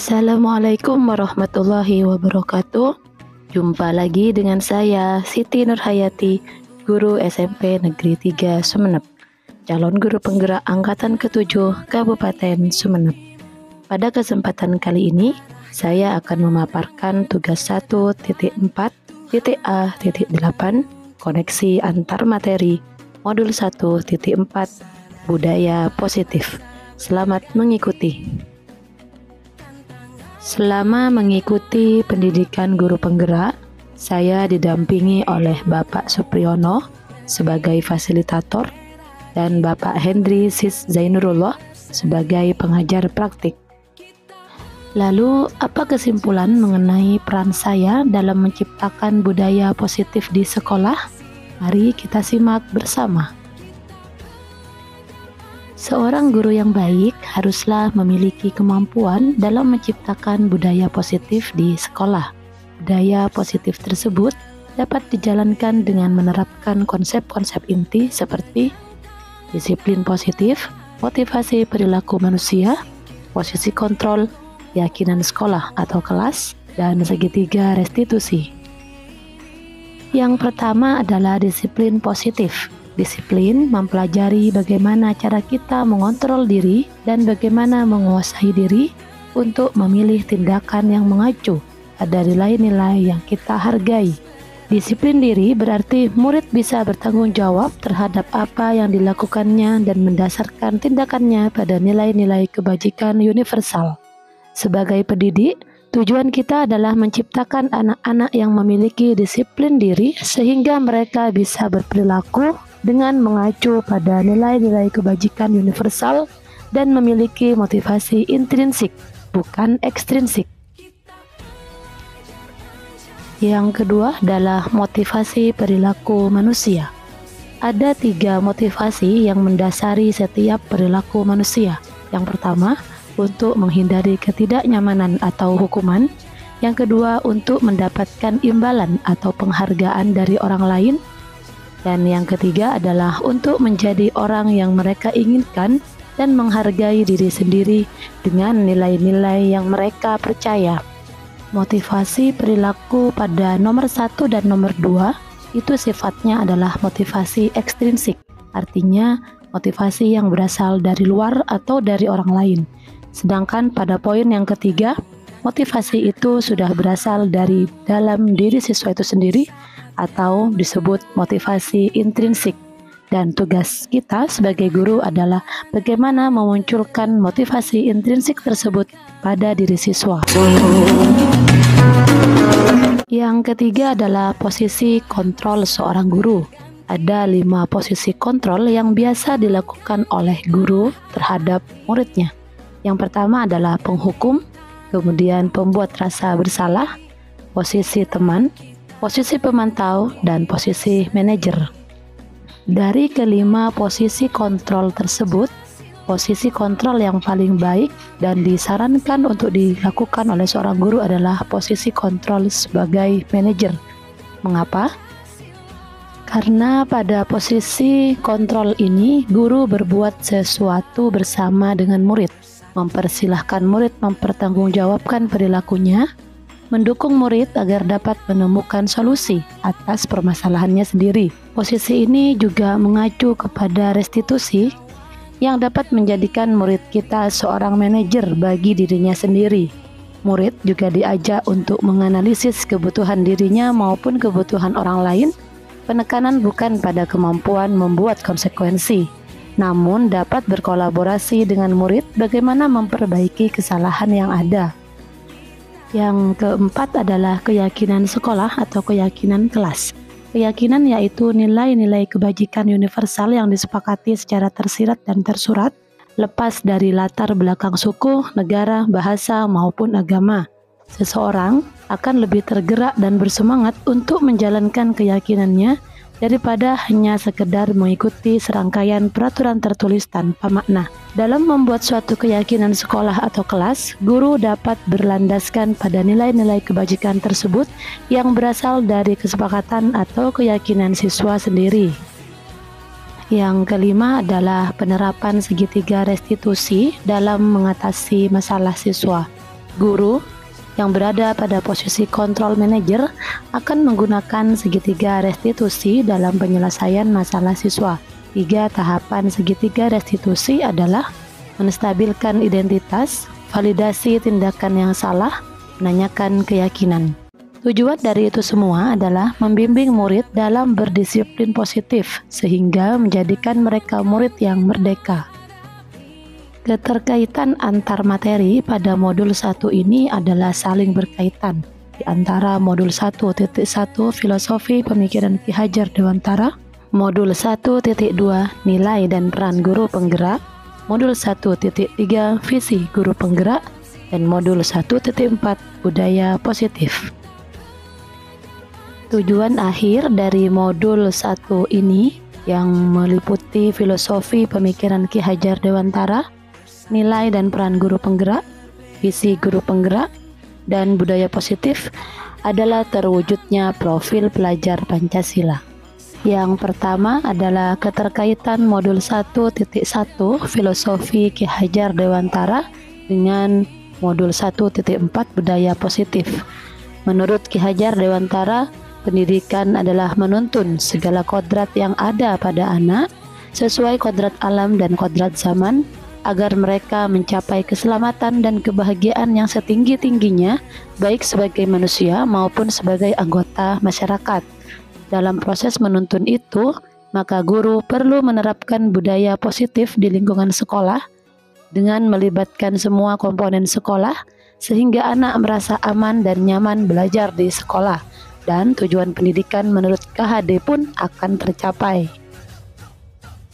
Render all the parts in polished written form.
Assalamualaikum warahmatullahi wabarakatuh. Jumpa lagi dengan saya, Siti Nurhayati, guru SMP Negeri 3 Sumeneb, calon guru penggerak angkatan ke-7 Kabupaten Sumeneb. Pada kesempatan kali ini, saya akan memaparkan tugas 1.4.A.8 koneksi antar materi modul 1.4 budaya positif. Selamat mengikuti. Selama mengikuti pendidikan guru penggerak, saya didampingi oleh Bapak Supriyono sebagai fasilitator dan Bapak Hendri Sis Zainurullah sebagai pengajar praktik. Lalu, apa kesimpulan mengenai peran saya dalam menciptakan budaya positif di sekolah? Mari kita simak bersama. Seorang guru yang baik haruslah memiliki kemampuan dalam menciptakan budaya positif di sekolah. Budaya positif tersebut dapat dijalankan dengan menerapkan konsep-konsep inti seperti disiplin positif, motivasi perilaku manusia, posisi kontrol, keyakinan sekolah atau kelas, dan segitiga restitusi. Yang pertama adalah disiplin positif. Disiplin mempelajari bagaimana cara kita mengontrol diri dan bagaimana menguasai diri untuk memilih tindakan yang mengacu pada nilai-nilai yang kita hargai. Disiplin diri berarti murid bisa bertanggung jawab terhadap apa yang dilakukannya dan mendasarkan tindakannya pada nilai-nilai kebajikan universal. Sebagai pendidik, tujuan kita adalah menciptakan anak-anak yang memiliki disiplin diri sehingga mereka bisa berperilaku dengan mengacu pada nilai-nilai kebajikan universal dan memiliki motivasi intrinsik, bukan ekstrinsik. Yang kedua adalah motivasi perilaku manusia. Ada 3 motivasi yang mendasari setiap perilaku manusia. Yang pertama, untuk menghindari ketidaknyamanan atau hukuman. Yang kedua, untuk mendapatkan imbalan atau penghargaan dari orang lain. Dan yang ketiga adalah untuk menjadi orang yang mereka inginkan dan menghargai diri sendiri dengan nilai-nilai yang mereka percaya. Motivasi perilaku pada nomor 1 dan nomor 2 itu sifatnya adalah motivasi ekstrinsik, artinya motivasi yang berasal dari luar atau dari orang lain. Sedangkan pada poin yang ketiga, motivasi itu sudah berasal dari dalam diri siswa itu sendiri atau disebut motivasi intrinsik. Dan tugas kita sebagai guru adalah bagaimana memunculkan motivasi intrinsik tersebut pada diri siswa. Yang ketiga adalah posisi kontrol seorang guru. Ada 5 posisi kontrol yang biasa dilakukan oleh guru terhadap muridnya. Yang pertama adalah penghukum, kemudian pembuat rasa bersalah, posisi teman, posisi pemantau, dan posisi manajer. Dari kelima posisi kontrol tersebut, posisi kontrol yang paling baik dan disarankan untuk dilakukan oleh seorang guru adalah posisi kontrol sebagai manajer. Mengapa? Karena pada posisi kontrol ini, guru berbuat sesuatu bersama dengan murid, mempersilahkan murid mempertanggungjawabkan perilakunya, mendukung murid agar dapat menemukan solusi atas permasalahannya sendiri. Posisi ini juga mengacu kepada restitusi yang dapat menjadikan murid kita seorang manajer bagi dirinya sendiri. Murid juga diajak untuk menganalisis kebutuhan dirinya maupun kebutuhan orang lain. Penekanan bukan pada kemampuan membuat konsekuensi, namun dapat berkolaborasi dengan murid bagaimana memperbaiki kesalahan yang ada. Yang keempat adalah keyakinan sekolah atau keyakinan kelas. Keyakinan yaitu nilai-nilai kebajikan universal yang disepakati secara tersirat dan tersurat, lepas dari latar belakang suku, negara, bahasa, maupun agama. Seseorang akan lebih tergerak dan bersemangat untuk menjalankan keyakinannya daripada hanya sekedar mengikuti serangkaian peraturan tertulis tanpa makna. Dalam membuat suatu keyakinan sekolah atau kelas, guru dapat berlandaskan pada nilai-nilai kebajikan tersebut yang berasal dari kesepakatan atau keyakinan siswa sendiri. Yang kelima adalah penerapan segitiga restitusi dalam mengatasi masalah siswa. Guru yang berada pada posisi kontrol manajer akan menggunakan segitiga restitusi dalam penyelesaian masalah siswa. 3 tahapan segitiga restitusi adalah menstabilkan identitas, validasi tindakan yang salah, menanyakan keyakinan. Tujuan dari itu semua adalah membimbing murid dalam berdisiplin positif sehingga menjadikan mereka murid yang merdeka. Keterkaitan antar materi pada modul 1 ini adalah saling berkaitan. Di antara modul 1.1 Filosofi Pemikiran Ki Hajar Dewantara, modul 1.2 Nilai dan Peran Guru Penggerak, modul 1.3 Visi Guru Penggerak, dan modul 1.4 Budaya Positif. Tujuan akhir dari modul 1 ini yang meliputi Filosofi Pemikiran Ki Hajar Dewantara, Nilai dan Peran Guru Penggerak, Visi Guru Penggerak, dan Budaya Positif adalah terwujudnya profil pelajar Pancasila. Yang pertama adalah keterkaitan modul 1.1 Filosofi Ki Hajar Dewantara dengan modul 1.4 Budaya Positif. Menurut Ki Hajar Dewantara, pendidikan adalah menuntun segala kodrat yang ada pada anak sesuai kodrat alam dan kodrat zaman, agar mereka mencapai keselamatan dan kebahagiaan yang setinggi-tingginya, baik sebagai manusia maupun sebagai anggota masyarakat. Dalam proses menuntun itu, maka guru perlu menerapkan budaya positif di lingkungan sekolah dengan melibatkan semua komponen sekolah, sehingga anak merasa aman dan nyaman belajar di sekolah, dan tujuan pendidikan menurut KHD pun akan tercapai.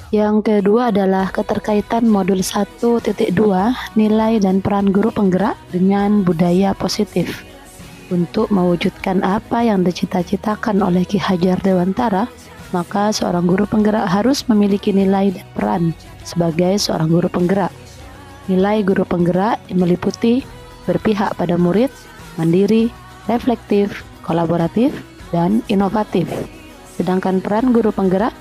Yang kedua adalah keterkaitan modul 1.2 Nilai dan Peran Guru Penggerak dengan Budaya Positif. Untuk mewujudkan apa yang dicita-citakan oleh Ki Hajar Dewantara, maka seorang guru penggerak harus memiliki nilai dan peran sebagai seorang guru penggerak. Nilai guru penggerak meliputi berpihak pada murid, mandiri, reflektif, kolaboratif, dan inovatif. Sedangkan peran guru penggerak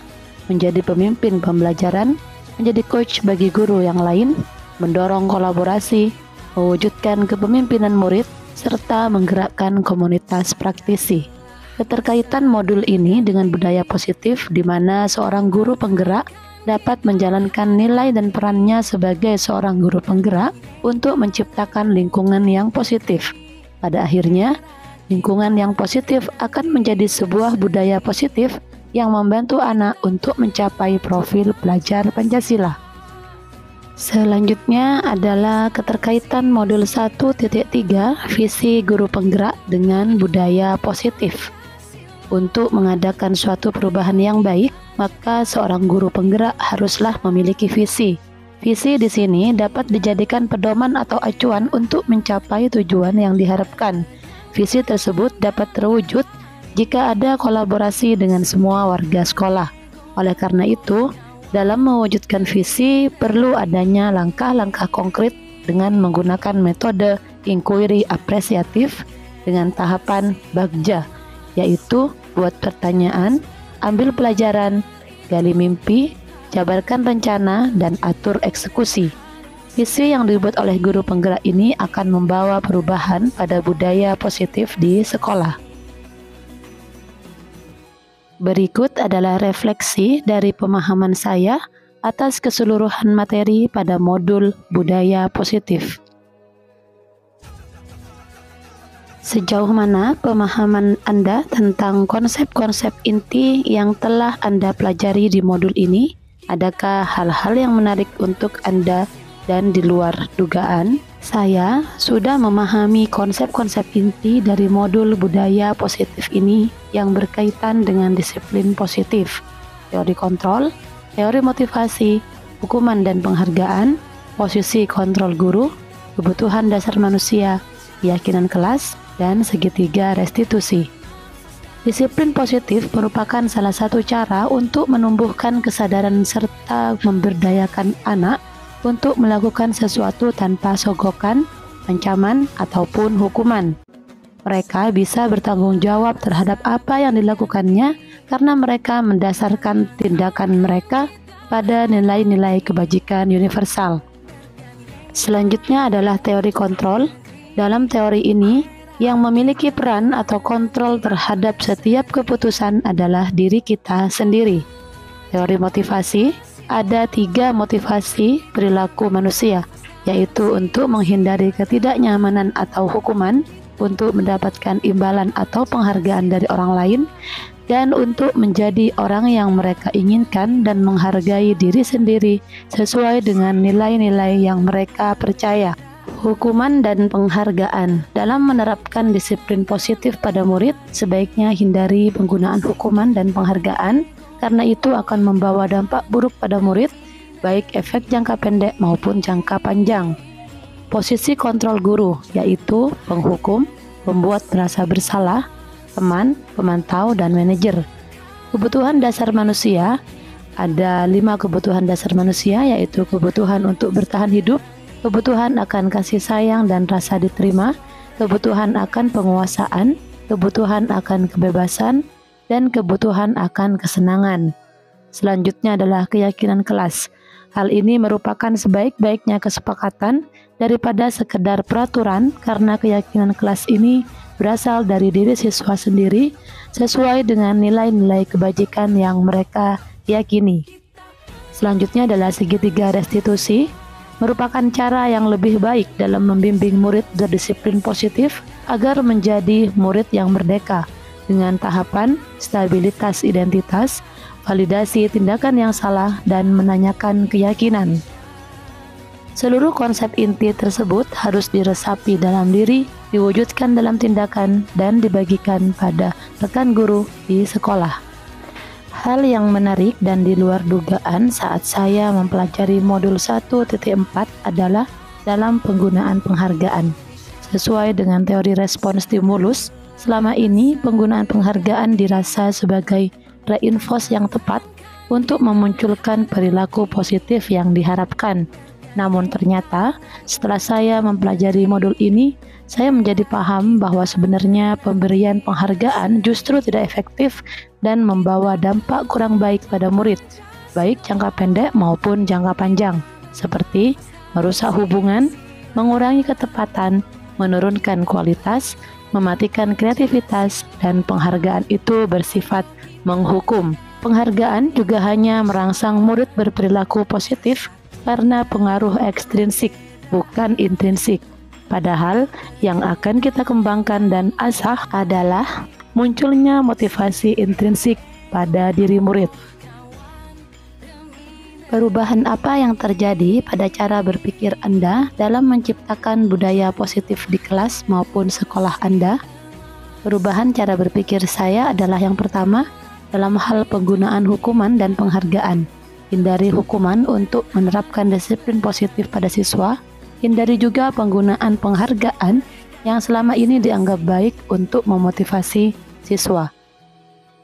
menjadi pemimpin pembelajaran, menjadi coach bagi guru yang lain, mendorong kolaborasi, mewujudkan kepemimpinan murid, serta menggerakkan komunitas praktisi. Keterkaitan modul ini dengan budaya positif di mana seorang guru penggerak dapat menjalankan nilai dan perannya sebagai seorang guru penggerak untuk menciptakan lingkungan yang positif. Pada akhirnya, lingkungan yang positif akan menjadi sebuah budaya positif yang membantu anak untuk mencapai profil pelajar Pancasila. Selanjutnya adalah keterkaitan modul 1.3 Visi Guru Penggerak dengan Budaya Positif. Untuk mengadakan suatu perubahan yang baik, maka seorang guru penggerak haruslah memiliki visi. Visi di sini dapat dijadikan pedoman atau acuan untuk mencapai tujuan yang diharapkan. Visi tersebut dapat terwujud jika ada kolaborasi dengan semua warga sekolah. Oleh karena itu, dalam mewujudkan visi perlu adanya langkah-langkah konkret dengan menggunakan metode inquiry apresiatif dengan tahapan bagja, yaitu buat pertanyaan, ambil pelajaran, gali mimpi, jabarkan rencana, dan atur eksekusi. Visi yang dibuat oleh guru penggerak ini akan membawa perubahan pada budaya positif di sekolah. Berikut adalah refleksi dari pemahaman saya atas keseluruhan materi pada modul budaya positif. Sejauh mana pemahaman Anda tentang konsep-konsep inti yang telah Anda pelajari di modul ini? Adakah hal-hal yang menarik untuk Anda dan di luar dugaan? Saya sudah memahami konsep-konsep inti dari modul budaya positif ini yang berkaitan dengan disiplin positif, teori kontrol, teori motivasi, hukuman dan penghargaan, posisi kontrol guru, kebutuhan dasar manusia, keyakinan kelas, dan segitiga restitusi. Disiplin positif merupakan salah satu cara untuk menumbuhkan kesadaran serta memberdayakan anak untuk melakukan sesuatu tanpa sogokan, ancaman, ataupun hukuman. Mereka bisa bertanggung jawab terhadap apa yang dilakukannya karena mereka mendasarkan tindakan mereka pada nilai-nilai kebajikan universal. Selanjutnya adalah teori kontrol. Dalam teori ini, yang memiliki peran atau kontrol terhadap setiap keputusan adalah diri kita sendiri. Teori motivasi, ada 3 motivasi perilaku manusia, yaitu untuk menghindari ketidaknyamanan atau hukuman, untuk mendapatkan imbalan atau penghargaan dari orang lain, dan untuk menjadi orang yang mereka inginkan dan menghargai diri sendiri sesuai dengan nilai-nilai yang mereka percaya. Hukuman dan penghargaan. Dalam menerapkan disiplin positif pada murid, sebaiknya hindari penggunaan hukuman dan penghargaan, karena itu akan membawa dampak buruk pada murid, baik efek jangka pendek maupun jangka panjang. Posisi kontrol guru, yaitu penghukum, pembuat merasa bersalah, teman, pemantau, dan manajer. Kebutuhan dasar manusia, ada 5 kebutuhan dasar manusia, yaitu kebutuhan untuk bertahan hidup, kebutuhan akan kasih sayang dan rasa diterima, kebutuhan akan penguasaan, kebutuhan akan kebebasan, dan kebutuhan akan kesenangan. Selanjutnya adalah keyakinan kelas. Hal ini merupakan sebaik-baiknya kesepakatan daripada sekedar peraturan, karena keyakinan kelas ini berasal dari diri siswa sendiri sesuai dengan nilai-nilai kebajikan yang mereka yakini. Selanjutnya adalah segitiga restitusi, merupakan cara yang lebih baik dalam membimbing murid berdisiplin positif agar menjadi murid yang merdeka, dengan tahapan stabilitas identitas, validasi tindakan yang salah, dan menanyakan keyakinan. Seluruh konsep inti tersebut harus diresapi dalam diri, diwujudkan dalam tindakan, dan dibagikan pada rekan guru di sekolah. Hal yang menarik dan di luar dugaan saat saya mempelajari modul 1.4 adalah dalam penggunaan penghargaan. Sesuai dengan teori respon stimulus, selama ini penggunaan penghargaan dirasa sebagai reinforce yang tepat untuk memunculkan perilaku positif yang diharapkan. Namun ternyata setelah saya mempelajari modul ini, saya menjadi paham bahwa sebenarnya pemberian penghargaan justru tidak efektif dan membawa dampak kurang baik pada murid, baik jangka pendek maupun jangka panjang, seperti merusak hubungan, mengurangi ketepatan, menurunkan kualitas, mematikan kreativitas, dan penghargaan itu bersifat menghukum. Penghargaan juga hanya merangsang murid berperilaku positif karena pengaruh ekstrinsik, bukan intrinsik. Padahal yang akan kita kembangkan dan asah adalah munculnya motivasi intrinsik pada diri murid. Perubahan apa yang terjadi pada cara berpikir Anda dalam menciptakan budaya positif di kelas maupun sekolah Anda? Perubahan cara berpikir saya adalah yang pertama, dalam hal penggunaan hukuman dan penghargaan. Hindari hukuman untuk menerapkan disiplin positif pada siswa. Hindari juga penggunaan penghargaan yang selama ini dianggap baik untuk memotivasi siswa.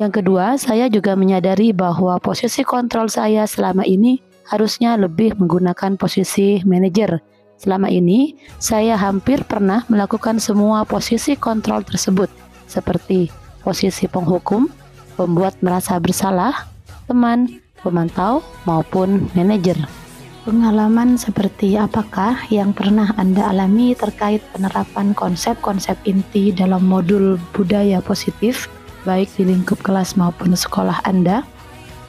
Yang kedua, saya juga menyadari bahwa posisi kontrol saya selama ini harusnya lebih menggunakan posisi manajer. Selama ini, saya hampir pernah melakukan semua posisi kontrol tersebut, seperti posisi penghukum, pembuat merasa bersalah, teman, pemantau, maupun manajer. Pengalaman seperti apakah yang pernah Anda alami terkait penerapan konsep-konsep inti dalam modul budaya positif, baik di lingkup kelas maupun sekolah Anda?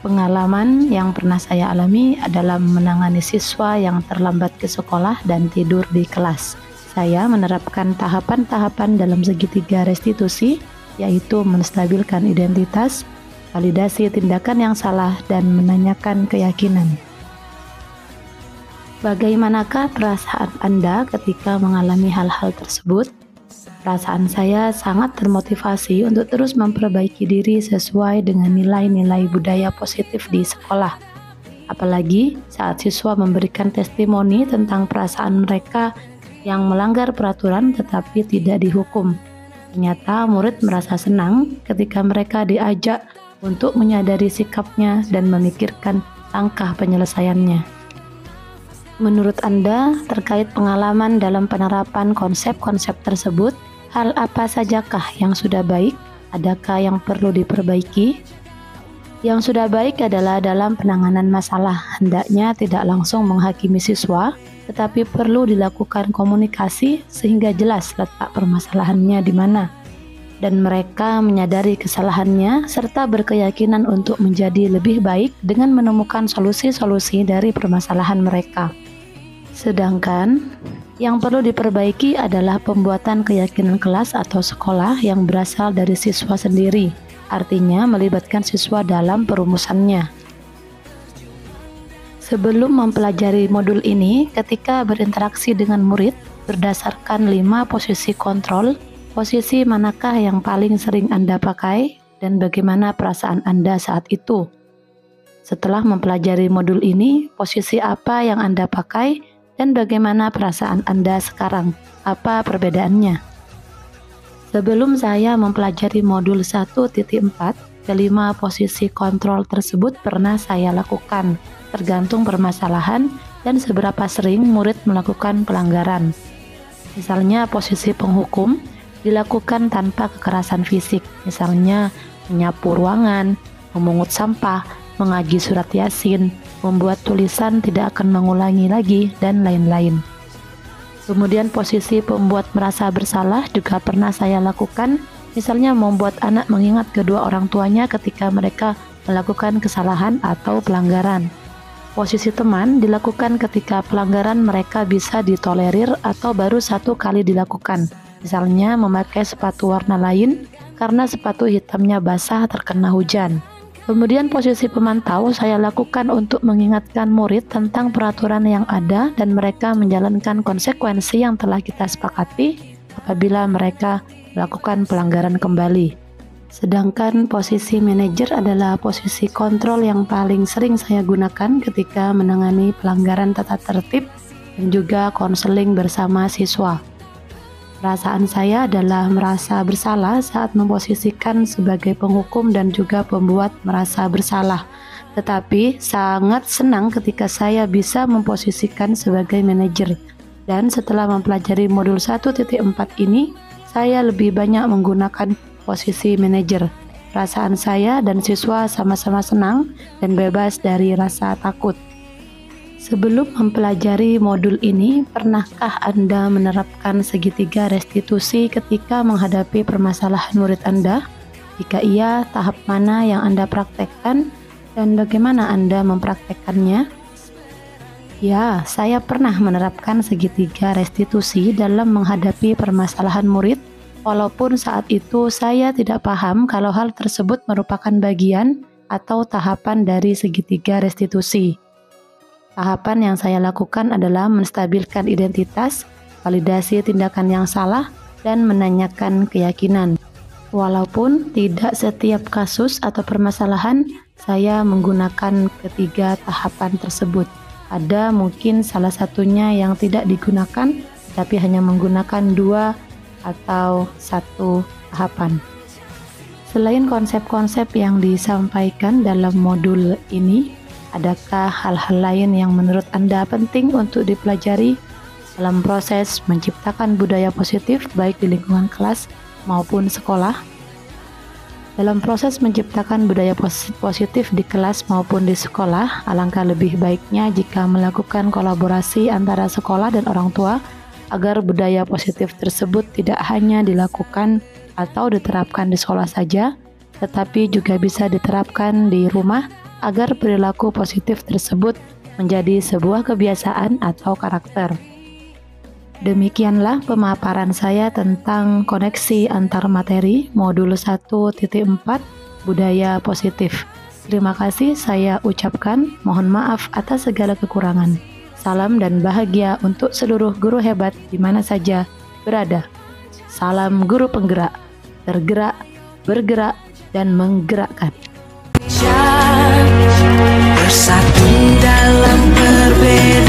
Pengalaman yang pernah saya alami adalah menangani siswa yang terlambat ke sekolah dan tidur di kelas. Saya menerapkan tahapan-tahapan dalam segitiga restitusi, yaitu menstabilkan identitas, validasi tindakan yang salah, dan menanyakan keyakinan. Bagaimanakah perasaan Anda ketika mengalami hal-hal tersebut? Perasaan saya sangat termotivasi untuk terus memperbaiki diri sesuai dengan nilai-nilai budaya positif di sekolah. Apalagi saat siswa memberikan testimoni tentang perasaan mereka yang melanggar peraturan tetapi tidak dihukum. Ternyata murid merasa senang ketika mereka diajak untuk menyadari sikapnya dan memikirkan langkah penyelesaiannya. Menurut Anda, terkait pengalaman dalam penerapan konsep-konsep tersebut, hal apa sajakah yang sudah baik? Adakah yang perlu diperbaiki? Yang sudah baik adalah dalam penanganan masalah, hendaknya tidak langsung menghakimi siswa, tetapi perlu dilakukan komunikasi sehingga jelas letak permasalahannya di mana, dan mereka menyadari kesalahannya serta berkeyakinan untuk menjadi lebih baik dengan menemukan solusi-solusi dari permasalahan mereka. Sedangkan yang perlu diperbaiki adalah pembuatan keyakinan kelas atau sekolah yang berasal dari siswa sendiri. Artinya melibatkan siswa dalam perumusannya. Sebelum mempelajari modul ini, ketika berinteraksi dengan murid, berdasarkan 5 posisi kontrol, posisi manakah yang paling sering Anda pakai dan bagaimana perasaan Anda saat itu? Setelah mempelajari modul ini, posisi apa yang Anda pakai dan bagaimana perasaan Anda sekarang? Apa perbedaannya? Sebelum saya mempelajari modul 1.4, kelima posisi kontrol tersebut pernah saya lakukan, tergantung permasalahan dan seberapa sering murid melakukan pelanggaran. Misalnya posisi penghukum dilakukan tanpa kekerasan fisik, misalnya menyapu ruangan, memungut sampah, mengaji surat Yasin, membuat tulisan tidak akan mengulangi lagi, dan lain-lain. Kemudian posisi pembuat merasa bersalah juga pernah saya lakukan, misalnya membuat anak mengingat kedua orang tuanya ketika mereka melakukan kesalahan atau pelanggaran. Posisi teman dilakukan ketika pelanggaran mereka bisa ditolerir atau baru 1 kali dilakukan, misalnya memakai sepatu warna lain karena sepatu hitamnya basah terkena hujan. Kemudian posisi pemantau saya lakukan untuk mengingatkan murid tentang peraturan yang ada dan mereka menjalankan konsekuensi yang telah kita sepakati apabila mereka melakukan pelanggaran kembali. Sedangkan posisi manajer adalah posisi kontrol yang paling sering saya gunakan ketika menangani pelanggaran tata tertib dan juga konseling bersama siswa. Perasaan saya adalah merasa bersalah saat memposisikan sebagai penghukum dan juga pembuat merasa bersalah. Tetapi sangat senang ketika saya bisa memposisikan sebagai manajer. Dan setelah mempelajari modul 1.4 ini, saya lebih banyak menggunakan posisi manajer. Perasaan saya dan siswa sama-sama senang dan bebas dari rasa takut. Sebelum mempelajari modul ini, pernahkah Anda menerapkan segitiga restitusi ketika menghadapi permasalahan murid Anda? Jika iya, tahap mana yang Anda praktekkan dan bagaimana Anda mempraktekkannya? Ya, saya pernah menerapkan segitiga restitusi dalam menghadapi permasalahan murid, walaupun saat itu saya tidak paham kalau hal tersebut merupakan bagian atau tahapan dari segitiga restitusi. Tahapan yang saya lakukan adalah menstabilkan identitas, validasi tindakan yang salah, dan menanyakan keyakinan. Walaupun tidak setiap kasus atau permasalahan saya menggunakan ketiga tahapan tersebut. Ada mungkin salah satunya yang tidak digunakan, tapi hanya menggunakan 2 atau 1 tahapan. Selain konsep-konsep yang disampaikan dalam modul ini, adakah hal-hal lain yang menurut Anda penting untuk dipelajari dalam proses menciptakan budaya positif baik di lingkungan kelas maupun sekolah? Dalam proses menciptakan budaya positif di kelas maupun di sekolah, alangkah lebih baiknya jika melakukan kolaborasi antara sekolah dan orang tua agar budaya positif tersebut tidak hanya dilakukan atau diterapkan di sekolah saja, tetapi juga bisa diterapkan di rumah agar perilaku positif tersebut menjadi sebuah kebiasaan atau karakter. Demikianlah pemaparan saya tentang koneksi antar materi modul 1.4 budaya positif. Terima kasih saya ucapkan, mohon maaf atas segala kekurangan. Salam dan bahagia untuk seluruh guru hebat di mana saja berada. Salam guru penggerak, tergerak, bergerak, dan menggerakkan. Bersatu dalam perbedaan.